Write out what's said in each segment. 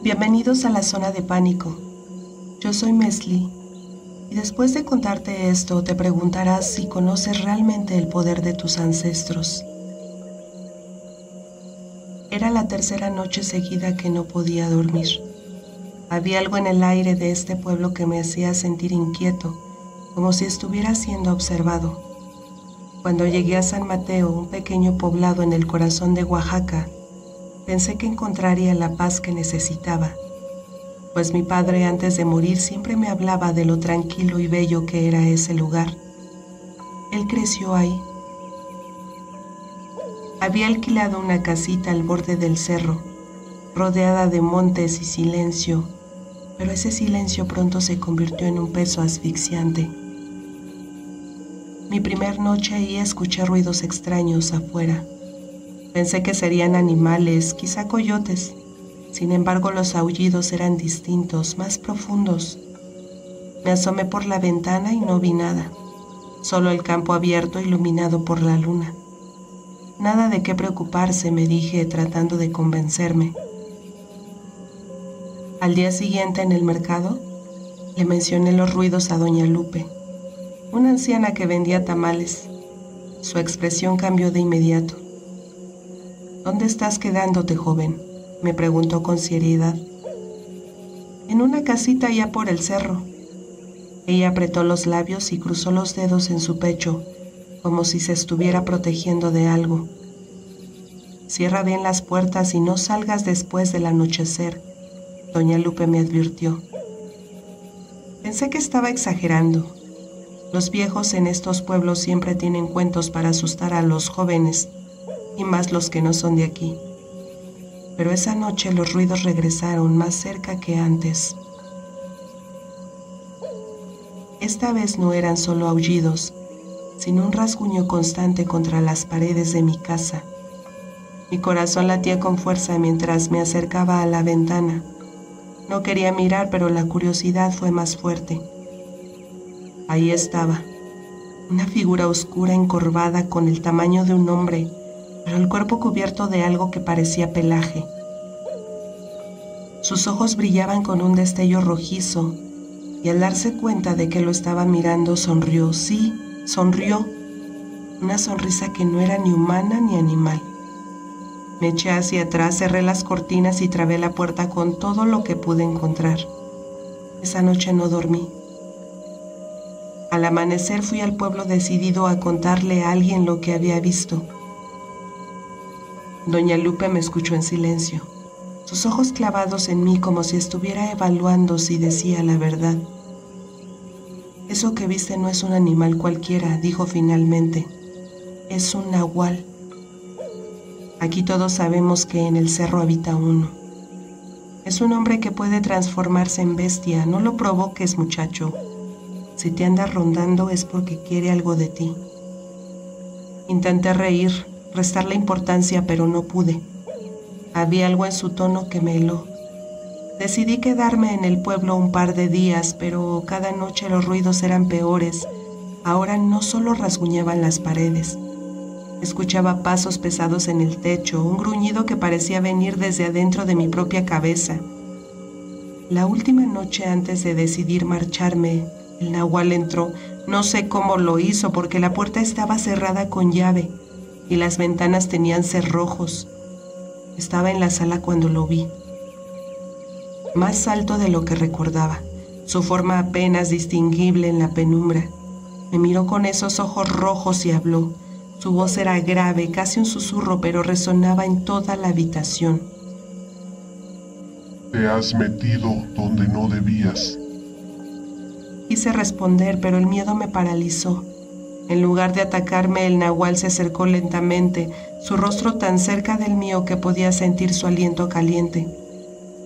Bienvenidos a la zona de pánico. Yo soy Mesli, y después de contarte esto te preguntarás si conoces realmente el poder de tus ancestros. Era la tercera noche seguida que no podía dormir. Había algo en el aire de este pueblo que me hacía sentir inquieto, como si estuviera siendo observado. Cuando llegué a San Mateo, un pequeño poblado en el corazón de Oaxaca, pensé que encontraría la paz que necesitaba, pues mi padre antes de morir siempre me hablaba de lo tranquilo y bello que era ese lugar. Él creció ahí. Había alquilado una casita al borde del cerro, rodeada de montes y silencio, pero ese silencio pronto se convirtió en un peso asfixiante. Mi primer noche ahí escuché ruidos extraños afuera. Pensé que serían animales, quizá coyotes. Sin embargo, los aullidos eran distintos, más profundos. Me asomé por la ventana y no vi nada, solo el campo abierto iluminado por la luna. Nada de qué preocuparse, me dije, tratando de convencerme. Al día siguiente en el mercado, le mencioné los ruidos a doña Lupe, una anciana que vendía tamales. Su expresión cambió de inmediato. ¿Dónde estás quedándote, joven?, me preguntó con seriedad. En una casita allá por el cerro. Ella apretó los labios y cruzó los dedos en su pecho, como si se estuviera protegiendo de algo. Cierra bien las puertas y no salgas después del anochecer, doña Lupe me advirtió. Pensé que estaba exagerando. Los viejos en estos pueblos siempre tienen cuentos para asustar a los jóvenes, y más los que no son de aquí. Pero esa noche los ruidos regresaron más cerca que antes. Esta vez no eran solo aullidos, sino un rasguño constante contra las paredes de mi casa. Mi corazón latía con fuerza mientras me acercaba a la ventana. No quería mirar, pero la curiosidad fue más fuerte. Ahí estaba, una figura oscura encorvada con el tamaño de un hombre, pero el cuerpo cubierto de algo que parecía pelaje. Sus ojos brillaban con un destello rojizo, y al darse cuenta de que lo estaba mirando, sonrió. Sí, sonrió. Una sonrisa que no era ni humana ni animal. Me eché hacia atrás, cerré las cortinas y trabé la puerta con todo lo que pude encontrar. Esa noche no dormí. Al amanecer fui al pueblo decidido a contarle a alguien lo que había visto. Doña Lupe me escuchó en silencio, sus ojos clavados en mí como si estuviera evaluando si decía la verdad. Eso que viste no es un animal cualquiera, dijo finalmente. Es un nahual. Aquí todos sabemos que en el cerro habita uno. Es un hombre que puede transformarse en bestia. No lo provoques, muchacho. Si te anda rondando es porque quiere algo de ti. Intenté reír, restarle importancia, pero no pude. Había algo en su tono que me heló. Decidí quedarme en el pueblo un par de días, pero cada noche los ruidos eran peores. Ahora no solo rasguñaban las paredes. Escuchaba pasos pesados en el techo, un gruñido que parecía venir desde adentro de mi propia cabeza. La última noche antes de decidir marcharme, el nahual entró. No sé cómo lo hizo porque la puerta estaba cerrada con llave y las ventanas tenían cerrojos. Estaba en la sala cuando lo vi. Más alto de lo que recordaba, su forma apenas distinguible en la penumbra. Me miró con esos ojos rojos y habló. Su voz era grave, casi un susurro, pero resonaba en toda la habitación. Te has metido donde no debías. Quise responder, pero el miedo me paralizó. En lugar de atacarme, el nahual se acercó lentamente, su rostro tan cerca del mío que podía sentir su aliento caliente.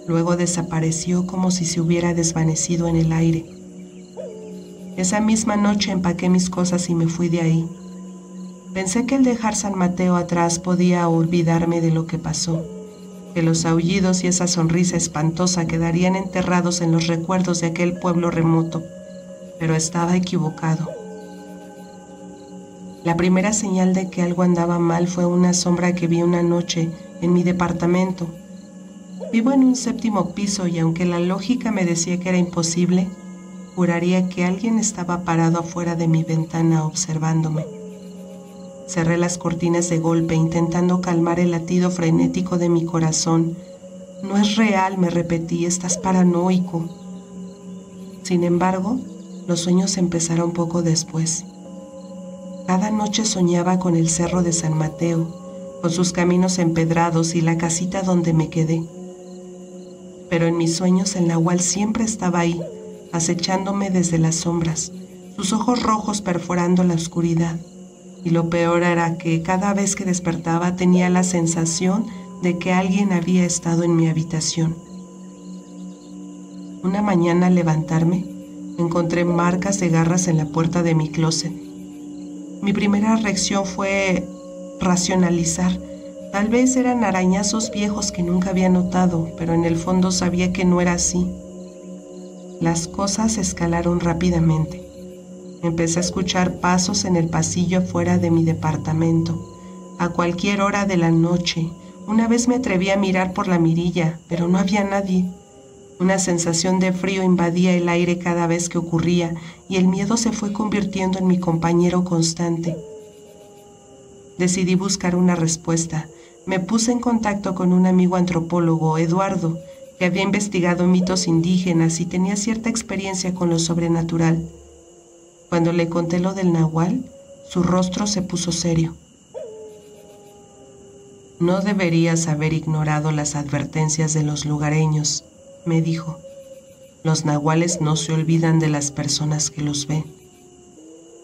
Luego desapareció como si se hubiera desvanecido en el aire. Esa misma noche empaqué mis cosas y me fui de ahí. Pensé que al dejar San Mateo atrás podía olvidarme de lo que pasó, que los aullidos y esa sonrisa espantosa quedarían enterrados en los recuerdos de aquel pueblo remoto, pero estaba equivocado. La primera señal de que algo andaba mal fue una sombra que vi una noche en mi departamento. Vivo en un 7º piso y aunque la lógica me decía que era imposible, juraría que alguien estaba parado afuera de mi ventana observándome. Cerré las cortinas de golpe intentando calmar el latido frenético de mi corazón. No es real, me repetí, estás paranoico. Sin embargo, los sueños empezaron poco después. Cada noche soñaba con el cerro de San Mateo, con sus caminos empedrados y la casita donde me quedé. Pero en mis sueños el nahual siempre estaba ahí, acechándome desde las sombras, sus ojos rojos perforando la oscuridad. Y lo peor era que cada vez que despertaba tenía la sensación de que alguien había estado en mi habitación. Una mañana al levantarme, encontré marcas de garras en la puerta de mi closet. Mi primera reacción fue racionalizar. Tal vez eran arañazos viejos que nunca había notado, pero en el fondo sabía que no era así. Las cosas escalaron rápidamente. Empecé a escuchar pasos en el pasillo afuera de mi departamento, a cualquier hora de la noche. Una vez me atreví a mirar por la mirilla, pero no había nadie. Una sensación de frío invadía el aire cada vez que ocurría y el miedo se fue convirtiendo en mi compañero constante. Decidí buscar una respuesta. Me puse en contacto con un amigo antropólogo, Eduardo, que había investigado mitos indígenas y tenía cierta experiencia con lo sobrenatural. Cuando le conté lo del nahual, su rostro se puso serio. No deberías haber ignorado las advertencias de los lugareños, me dijo. Los nahuales no se olvidan de las personas que los ven.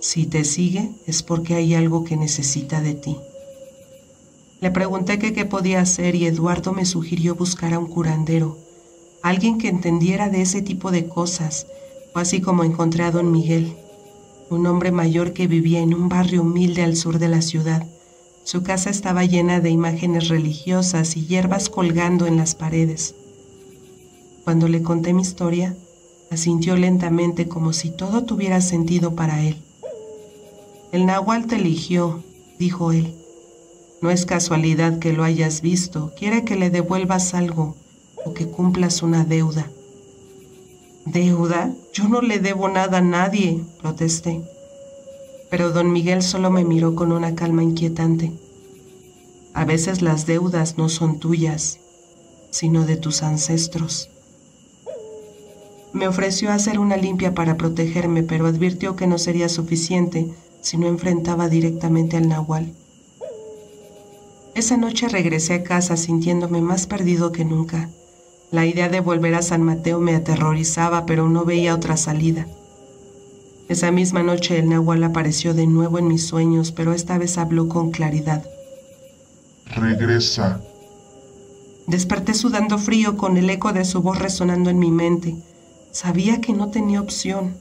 Si te sigue es porque hay algo que necesita de ti. Le pregunté qué podía hacer y Eduardo me sugirió buscar a un curandero, alguien que entendiera de ese tipo de cosas. Fue así como encontré a don Miguel, un hombre mayor que vivía en un barrio humilde al sur de la ciudad. Su casa estaba llena de imágenes religiosas y hierbas colgando en las paredes. Cuando le conté mi historia, asintió lentamente como si todo tuviera sentido para él. El nahual te eligió, dijo él. No es casualidad que lo hayas visto, quiere que le devuelvas algo o que cumplas una deuda. ¿Deuda? Yo no le debo nada a nadie, protesté. Pero don Miguel solo me miró con una calma inquietante. A veces las deudas no son tuyas, sino de tus ancestros. Me ofreció hacer una limpia para protegerme, pero advirtió que no sería suficiente si no enfrentaba directamente al nahual. Esa noche regresé a casa sintiéndome más perdido que nunca. La idea de volver a San Mateo me aterrorizaba, pero no veía otra salida. Esa misma noche el nahual apareció de nuevo en mis sueños, pero esta vez habló con claridad. Regresa. Desperté sudando frío con el eco de su voz resonando en mi mente. Sabía que no tenía opción.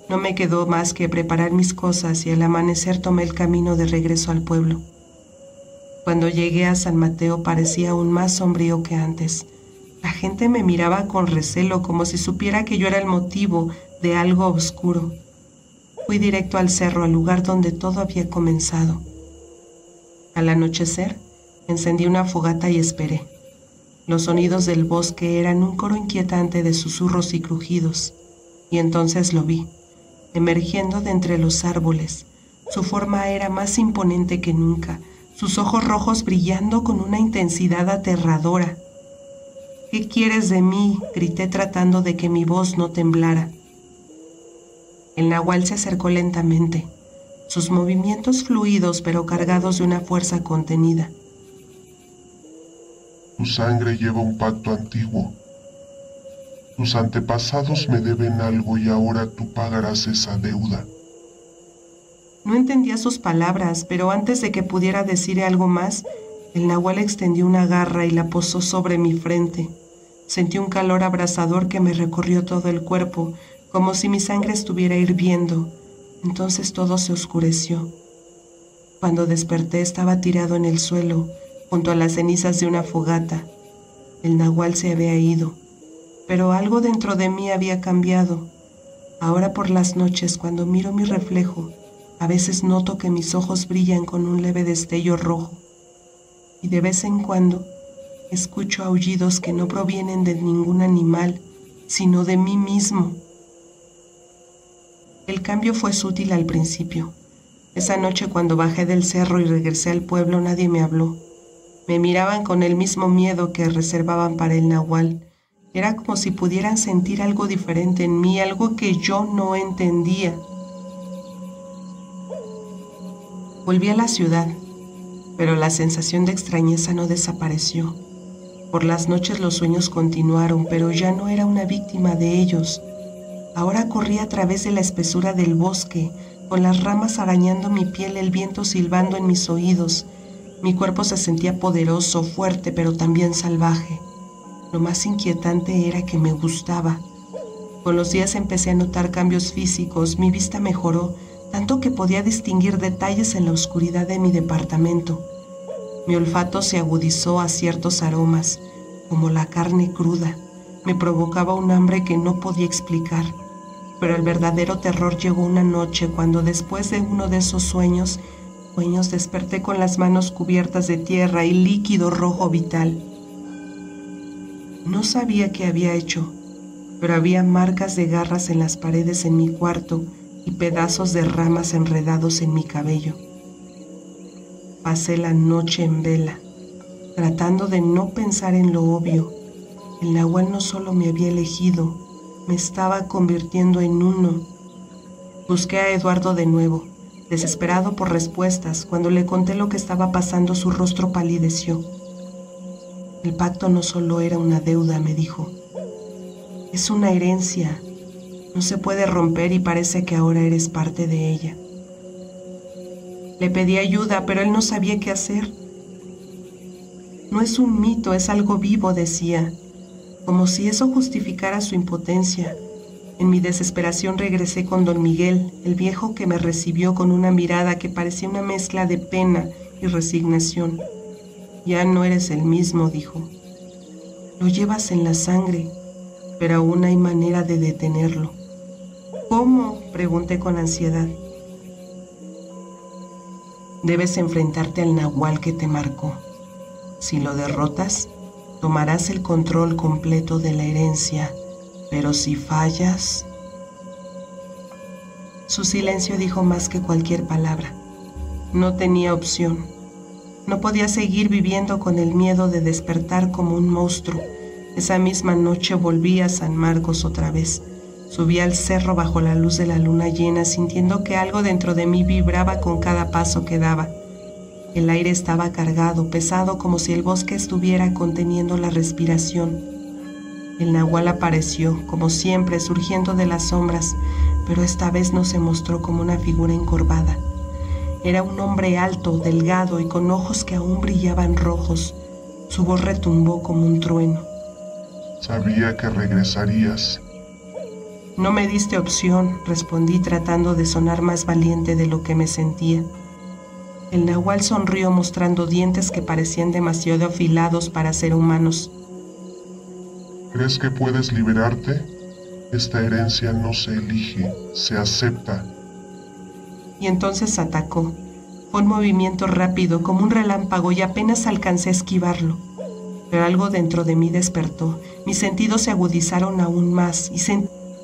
No me quedó más que preparar mis cosas y al amanecer tomé el camino de regreso al pueblo. Cuando llegué a San Mateo parecía aún más sombrío que antes. La gente me miraba con recelo, como si supiera que yo era el motivo de algo oscuro. Fui directo al cerro, al lugar donde todo había comenzado. Al anochecer, encendí una fogata y esperé. Los sonidos del bosque eran un coro inquietante de susurros y crujidos, y entonces lo vi, emergiendo de entre los árboles. Su forma era más imponente que nunca, sus ojos rojos brillando con una intensidad aterradora. ¿Qué quieres de mí?, grité tratando de que mi voz no temblara. El nahual se acercó lentamente, sus movimientos fluidos pero cargados de una fuerza contenida. Tu sangre lleva un pacto antiguo. Tus antepasados me deben algo y ahora tú pagarás esa deuda. No entendía sus palabras, pero antes de que pudiera decir algo más, el nahual extendió una garra y la posó sobre mi frente. Sentí un calor abrasador que me recorrió todo el cuerpo, como si mi sangre estuviera hirviendo. Entonces todo se oscureció. Cuando desperté estaba tirado en el suelo, junto a las cenizas de una fogata. El nahual se había ido, pero algo dentro de mí había cambiado. Ahora por las noches, cuando miro mi reflejo, a veces noto que mis ojos brillan con un leve destello rojo, y de vez en cuando Escucho aullidos que no provienen de ningún animal, sino de mí mismo. El cambio fue sutil al principio. Esa noche cuando bajé del cerro y regresé al pueblo nadie me habló. Me miraban con el mismo miedo que reservaban para el nahual. Era como si pudieran sentir algo diferente en mí, algo que yo no entendía. Volví a la ciudad, pero la sensación de extrañeza no desapareció. Por las noches los sueños continuaron, pero ya no era una víctima de ellos. Ahora corría a través de la espesura del bosque, con las ramas arañando mi piel, el viento silbando en mis oídos. Mi cuerpo se sentía poderoso, fuerte, pero también salvaje. Lo más inquietante era que me gustaba. Con los días empecé a notar cambios físicos, mi vista mejoró, tanto que podía distinguir detalles en la oscuridad de mi departamento. Mi olfato se agudizó a ciertos aromas, como la carne cruda. Me provocaba un hambre que no podía explicar. Pero el verdadero terror llegó una noche cuando después de uno de esos sueños desperté con las manos cubiertas de tierra y líquido rojo vital. No sabía qué había hecho, pero había marcas de garras en las paredes en mi cuarto y pedazos de ramas enredados en mi cabello. Pasé la noche en vela, tratando de no pensar en lo obvio. El nahual no solo me había elegido, me estaba convirtiendo en uno. Busqué a Eduardo de nuevo, desesperado por respuestas. Cuando le conté lo que estaba pasando, su rostro palideció. El pacto no solo era una deuda, me dijo. Es una herencia. No se puede romper y parece que ahora eres parte de ella. Le pedí ayuda, pero él no sabía qué hacer. No es un mito, es algo vivo, decía, como si eso justificara su impotencia. En mi desesperación regresé con don Miguel, el viejo que me recibió con una mirada que parecía una mezcla de pena y resignación. Ya no eres el mismo, dijo. Lo llevas en la sangre, pero aún hay manera de detenerlo. ¿Cómo?, pregunté con ansiedad. Debes enfrentarte al nahual que te marcó. Si lo derrotas, tomarás el control completo de la herencia, pero si fallas... Su silencio dijo más que cualquier palabra. No tenía opción. No podía seguir viviendo con el miedo de despertar como un monstruo. Esa misma noche volví a San Marcos otra vez. Subí al cerro bajo la luz de la luna llena, sintiendo que algo dentro de mí vibraba con cada paso que daba. El aire estaba cargado, pesado, como si el bosque estuviera conteniendo la respiración. El nahual apareció, como siempre, surgiendo de las sombras, pero esta vez no se mostró como una figura encorvada. Era un hombre alto, delgado y con ojos que aún brillaban rojos. Su voz retumbó como un trueno. Sabía que regresarías. No me diste opción, respondí tratando de sonar más valiente de lo que me sentía. El nahual sonrió mostrando dientes que parecían demasiado afilados para ser humanos. ¿Crees que puedes liberarte? Esta herencia no se elige, se acepta. Y entonces atacó. Fue un movimiento rápido, como un relámpago, y apenas alcancé a esquivarlo. Pero algo dentro de mí despertó. Mis sentidos se agudizaron aún más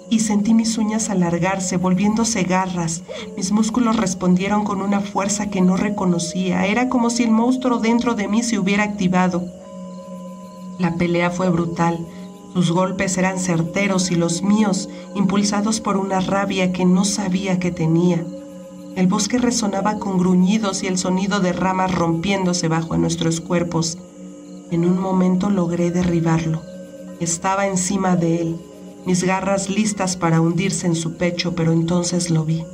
y sentí mis uñas alargarse, volviéndose garras. Mis músculos respondieron con una fuerza que no reconocía. Era como si el monstruo dentro de mí se hubiera activado. La pelea fue brutal. Sus golpes eran certeros y los míos, impulsados por una rabia que no sabía que tenía. El bosque resonaba con gruñidos y el sonido de ramas rompiéndose bajo nuestros cuerpos. En un momento logré derribarlo. Estaba encima de él, mis garras listas para hundirse en su pecho, pero entonces lo vi.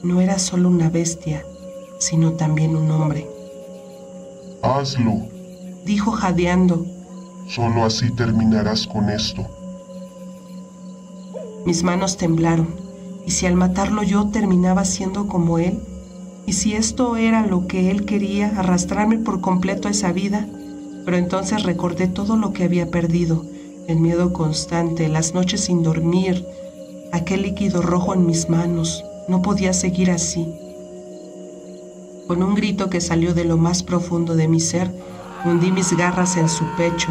No era solo una bestia, sino también un hombre. Hazlo, dijo jadeando. Solo así terminarás con esto. Mis manos temblaron. ¿Y si al matarlo yo terminaba siendo como él? ¿Y si esto era lo que él quería, arrastrarme por completo a esa vida? Pero entonces recordé todo lo que había perdido, el miedo constante, las noches sin dormir, aquel líquido rojo en mis manos. No podía seguir así. Con un grito que salió de lo más profundo de mi ser, Hundí mis garras en su pecho.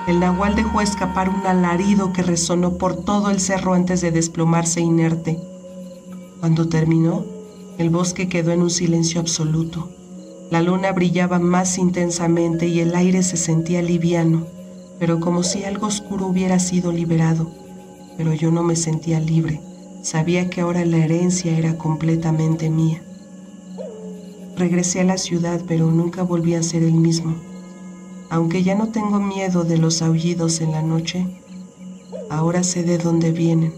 El nahual dejó escapar un alarido que resonó por todo el cerro antes de desplomarse inerte. Cuando terminó, el bosque quedó en un silencio absoluto. La luna brillaba más intensamente y el aire se sentía liviano, pero como si algo oscuro hubiera sido liberado. Pero yo no me sentía libre. Sabía que ahora la herencia era completamente mía. Regresé a la ciudad, pero nunca volví a ser el mismo. Aunque ya no tengo miedo de los aullidos en la noche, ahora sé de dónde vienen.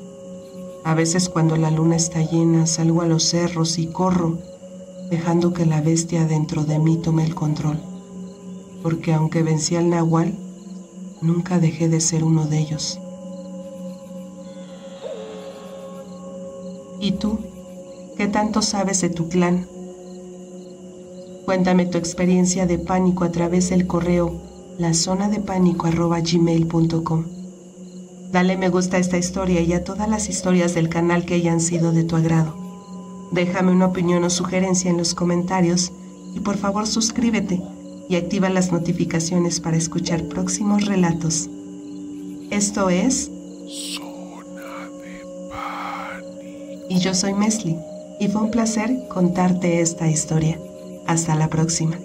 A veces cuando la luna está llena, salgo a los cerros y corro, dejando que la bestia dentro de mí tome el control. Porque aunque vencí al nahual, nunca dejé de ser uno de ellos. ¿Y tú? ¿Qué tanto sabes de tu clan? Cuéntame tu experiencia de pánico a través del correo lazonadepanico@gmail.com. Dale me gusta a esta historia y a todas las historias del canal que hayan sido de tu agrado. Déjame una opinión o sugerencia en los comentarios y por favor suscríbete y activa las notificaciones para escuchar próximos relatos. Esto es Zona de Pánico. Y yo soy Mesli y fue un placer contarte esta historia. Hasta la próxima.